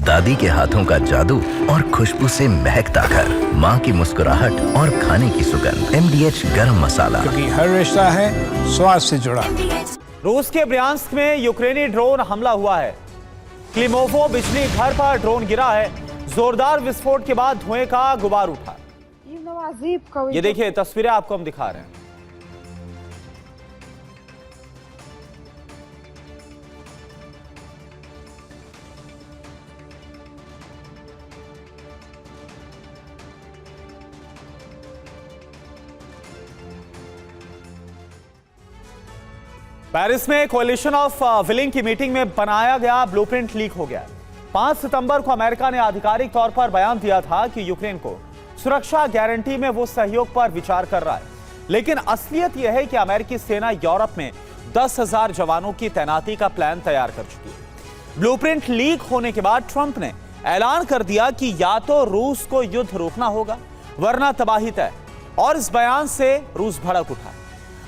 दादी के हाथों का जादू और खुशबू से महकता घर, माँ की मुस्कुराहट और खाने की सुगंध। MDH गरम मसाला, क्योंकि हर रिश्ता है स्वाद से जुड़ा। रूस के ब्रियांस्क में यूक्रेनी ड्रोन हमला हुआ है। क्लिमोवो बिजली घर पर ड्रोन गिरा है। जोरदार विस्फोट के बाद धुएं का गुबार उठा। ये देखिए तस्वीरें आपको हम दिखा रहे हैं। पेरिस में कोalition ऑफ विलिंग की मीटिंग में बनाया गया ब्लूप्रिंट लीक हो गया। 5 सितंबर को अमेरिका ने आधिकारिक तौर पर बयान दिया था कि यूक्रेन को सुरक्षा गारंटी में वो सहयोग पर विचार कर रहा है, लेकिन असलियत यह है कि अमेरिकी सेना यूरोप में 10,000 जवानों की तैनाती का प्लान तैयार कर चुकी है। ब्लूप्रिंट लीक होने के बाद ट्रंप ने ऐलान कर दिया कि या तो रूस को युद्ध रोकना होगा वरना तबाही तय, और इस बयान से रूस भड़क उठा।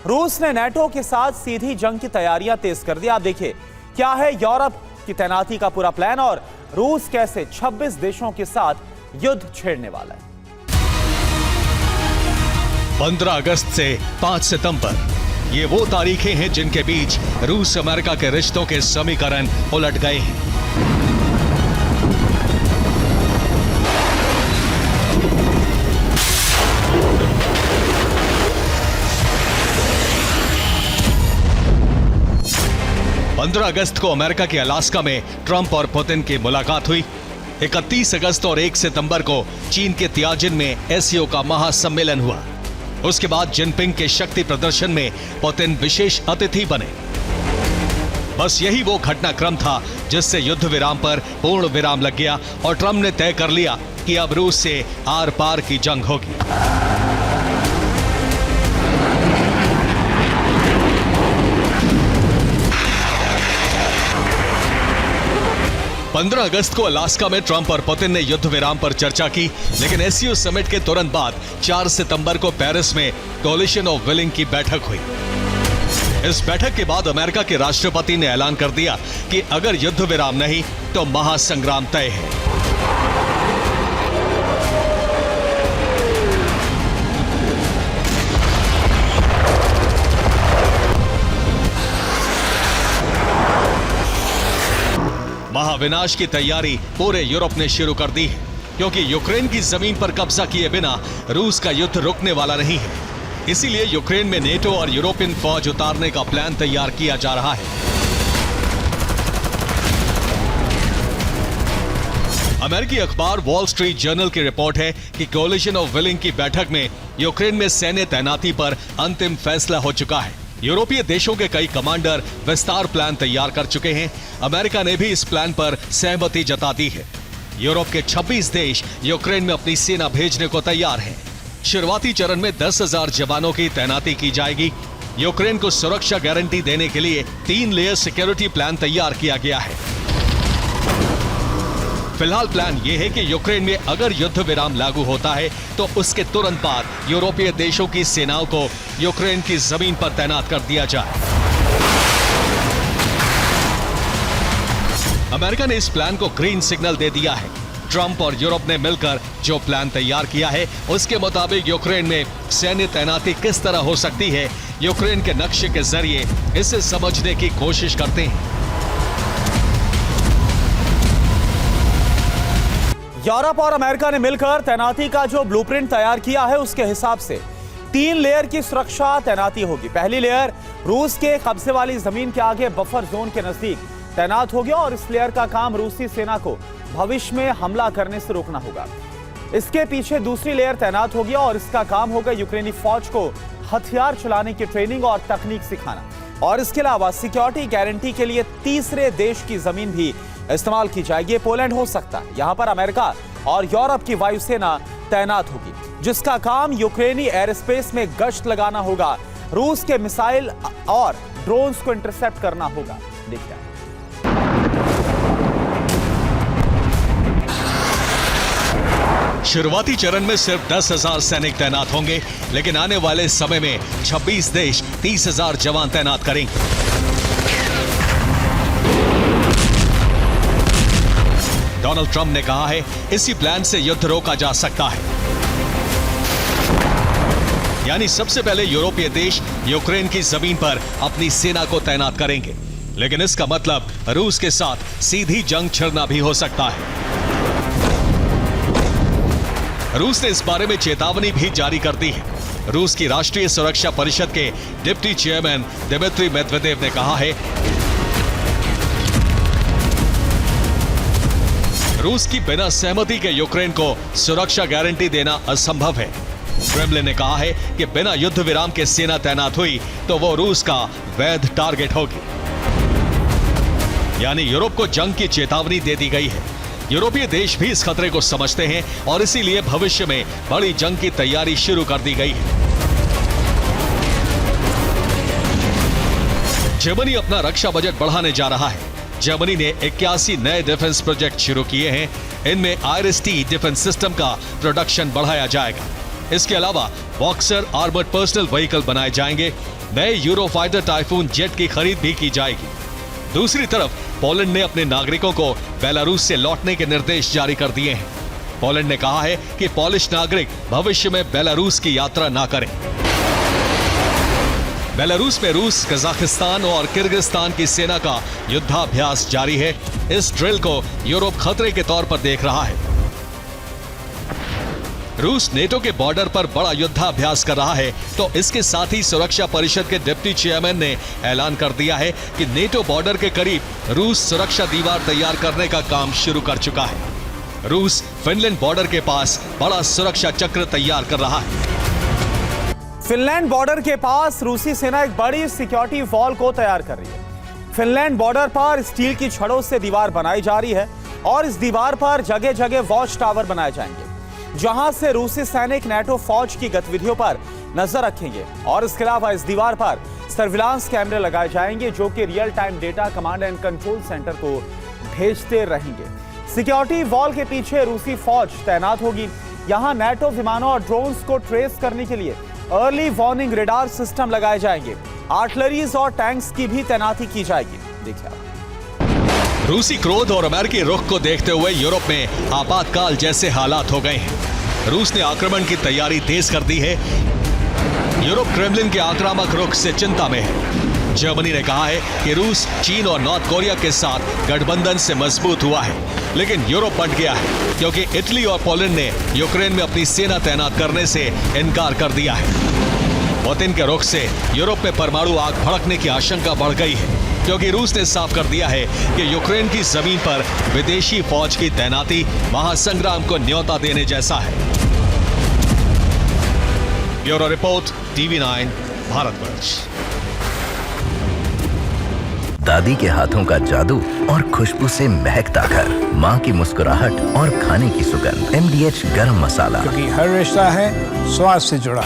रूस ने नेटो के साथ सीधी जंग की तैयारियां तेज कर दी। आप देखिए क्या है यूरोप की तैनाती का पूरा प्लान और रूस कैसे 26 देशों के साथ युद्ध छेड़ने वाला है। 15 अगस्त से 5 सितंबर ये वो तारीखें हैं जिनके बीच रूस अमेरिका के रिश्तों के समीकरण उलट गए हैं। अगस्त को अमेरिका के अलास्का में ट्रंप और पुतिन की मुलाकात हुई। 31 अगस्त और 1 सितंबर को चीन के तियाजिन में एससीओ का महासम्मेलन हुआ। उसके बाद जिनपिंग के शक्ति प्रदर्शन में पुतिन विशेष अतिथि बने। बस यही वो घटनाक्रम था जिससे युद्ध विराम पर पूर्ण विराम लग गया और ट्रंप ने तय कर लिया कि अब रूस से आर पार की जंग होगी। 15 अगस्त को अलास्का में ट्रंप और पुतिन ने युद्ध विराम पर चर्चा की, लेकिन एससीओ समिट के तुरंत बाद 4 सितंबर को पेरिस में कोalition ऑफ विलिंग की बैठक हुई। इस बैठक के बाद अमेरिका के राष्ट्रपति ने ऐलान कर दिया कि अगर युद्ध विराम नहीं तो महासंग्राम तय है। महाविनाश की तैयारी पूरे यूरोप ने शुरू कर दी है, क्योंकि यूक्रेन की जमीन पर कब्जा किए बिना रूस का युद्ध रुकने वाला नहीं है। इसीलिए यूक्रेन में नेटो और यूरोपियन फौज उतारने का प्लान तैयार किया जा रहा है। अमेरिकी अखबार वॉल स्ट्रीट जर्नल की रिपोर्ट है कि कोalition ऑफ विलिंग की बैठक में यूक्रेन में सैन्य तैनाती पर अंतिम फैसला हो चुका है। यूरोपीय देशों के कई कमांडर विस्तार प्लान तैयार कर चुके हैं। अमेरिका ने भी इस प्लान पर सहमति जता दी है। यूरोप के 26 देश यूक्रेन में अपनी सेना भेजने को तैयार हैं। शुरुआती चरण में 10,000 जवानों की तैनाती की जाएगी। यूक्रेन को सुरक्षा गारंटी देने के लिए 3 लेयर सिक्योरिटी प्लान तैयार किया गया है। फिलहाल प्लान यह है कि यूक्रेन में अगर युद्ध विराम लागू होता है तो उसके तुरंत बाद यूरोपीय देशों की सेनाओं को यूक्रेन की जमीन पर तैनात कर दिया जाए। अमेरिका ने इस प्लान को ग्रीन सिग्नल दे दिया है। ट्रंप और यूरोप ने मिलकर जो प्लान तैयार किया है उसके मुताबिक यूक्रेन में सैन्य तैनाती किस तरह हो सकती है, यूक्रेन के नक्शे के जरिए इसे समझने की कोशिश करते हैं। यूरोप और अमेरिका ने मिलकर तैनाती का जो ब्लूप्रिंट तैयार किया है उसके हिसाब से 3 लेयर की सुरक्षा तैनाती होगी। पहली लेयर रूस के कब्जे वाली जमीन के आगे बफर जोन के नजदीक तैनात होगी और इस लेयर का काम रूसी सेना को भविष्य में हमला करने से रोकना होगा। इसके पीछे दूसरी लेयर तैनात होगी और इसका काम होगा यूक्रेनी फौज को हथियार चलाने की ट्रेनिंग और तकनीक सिखाना। और इसके अलावा सिक्योरिटी गारंटी के लिए तीसरे देश की जमीन भी इस्तेमाल की जाएगी। ये पोलैंड हो सकता है। यहां पर अमेरिका और यूरोप की वायुसेना तैनात होगी, जिसका काम यूक्रेनी एयर स्पेस में गश्त लगाना होगा, रूस के मिसाइल और ड्रोन्स को इंटरसेप्ट करना होगा। देखिए शुरुआती चरण में सिर्फ 10,000 सैनिक तैनात होंगे, लेकिन आने वाले समय में 26 देश 30,000 जवान तैनात करेंगे। डोनाल्ड ट्रंप ने कहा है इसी प्लान से युद्ध रोका जा सकता है। यानी सबसे पहले यूरोपीय देश यूक्रेन की जमीन पर अपनी सेना को तैनात करेंगे, लेकिन इसका मतलब रूस के साथ सीधी जंग छिड़ना भी हो सकता है। रूस ने इस बारे में चेतावनी भी जारी कर दी है। रूस की राष्ट्रीय सुरक्षा परिषद के डिप्टी चेयरमैन दिमित्री मेदवेदेव ने कहा है रूस की बिना सहमति के यूक्रेन को सुरक्षा गारंटी देना असंभव है। क्रेमलिन ने कहा है कि बिना युद्ध विराम के सेना तैनात हुई तो वो रूस का वैध टारगेट होगी। यानी यूरोप को जंग की चेतावनी दे दी गई है। यूरोपीय देश भी इस खतरे को समझते हैं और इसीलिए भविष्य में बड़ी जंग की तैयारी शुरू कर दी गई है। जर्मनी अपना रक्षा बजट बढ़ाने जा रहा है। जर्मनी ने 81 नए डिफेंस प्रोजेक्ट शुरू किए हैं। इनमें IRIS-T डिफेंस सिस्टम का प्रोडक्शन बढ़ाया जाएगा। इसके अलावा बॉक्सर आर्मर्ड पर्सनल व्हीकल बनाए जाएंगे। नए यूरोफाइटर टाइफून जेट की खरीद भी की जाएगी। दूसरी तरफ पोलैंड ने अपने नागरिकों को बेलारूस से लौटने के निर्देश जारी कर दिए हैं। पोलैंड ने कहा है कि पोलिश नागरिक भविष्य में बेलारूस की यात्रा ना करें। बेलारूस में रूस, कजाकिस्तान और किर्गिस्तान की सेना का युद्धाभ्यास जारी है। इस ड्रिल को यूरोप खतरे के तौर पर देख रहा है। रूस नेटो के बॉर्डर पर बड़ा युद्धाभ्यास कर रहा है, तो इसके साथ ही सुरक्षा परिषद के डिप्टी चेयरमैन ने ऐलान कर दिया है कि नेटो बॉर्डर के करीब रूस सुरक्षा दीवार तैयार करने का काम शुरू कर चुका है। रूस फिनलैंड बॉर्डर के पास बड़ा सुरक्षा चक्र तैयार कर रहा है। फिनलैंड बॉर्डर के पास रूसी सेना एक बड़ी सिक्योरिटी वॉल को तैयार कर रही है। फिनलैंड बॉर्डर पर स्टील की छड़ों से दीवार बनाई जा रही है और इस दीवार पर जगह जगह वॉच टावर बनाए जाएंगे, जहां से रूसी सैनिक नेटो फौज की गतिविधियों पर नजर रखेंगे। और इसके अलावा इस दीवार पर सर्विलांस कैमरे लगाए जाएंगे, जो कि real time data command and control centre को भेजते रहेंगे। सिक्योरिटी वॉल के पीछे रूसी फौज तैनात होगी। यहां नेटो विमानों और ड्रोन्स को ट्रेस करने के लिए अर्ली वार्निंग रेडार सिस्टम लगाए जाएंगे। आर्टिलरीज और टैंक्स की भी तैनाती की जाएगी। देखिए रूसी क्रोध और अमेरिकी रुख को देखते हुए यूरोप में आपातकाल जैसे हालात हो गए हैं। रूस ने आक्रमण की तैयारी तेज कर दी है। यूरोप क्रेमलिन के आक्रामक रुख से चिंता में है। जर्मनी ने कहा है कि रूस चीन और नॉर्थ कोरिया के साथ गठबंधन से मजबूत हुआ है, लेकिन यूरोप बंट गया है क्योंकि इटली और पोलैंड ने यूक्रेन में अपनी सेना तैनात करने से इनकार कर दिया है। पुतिन के रुख से यूरोप में परमाणु आग भड़कने की आशंका बढ़ गई है, क्योंकि रूस ने साफ कर दिया है कि यूक्रेन की जमीन पर विदेशी फौज की तैनाती महासंग्राम को न्योता देने जैसा है। Bureau report, TV9 Bharatvarsh. दादी के हाथों का जादू और खुशबू से महकता घर, माँ की मुस्कुराहट और खाने की सुगंध, MDH गरम मसाला। क्योंकि हर रिश्ता है स्वाद से जुड़ा।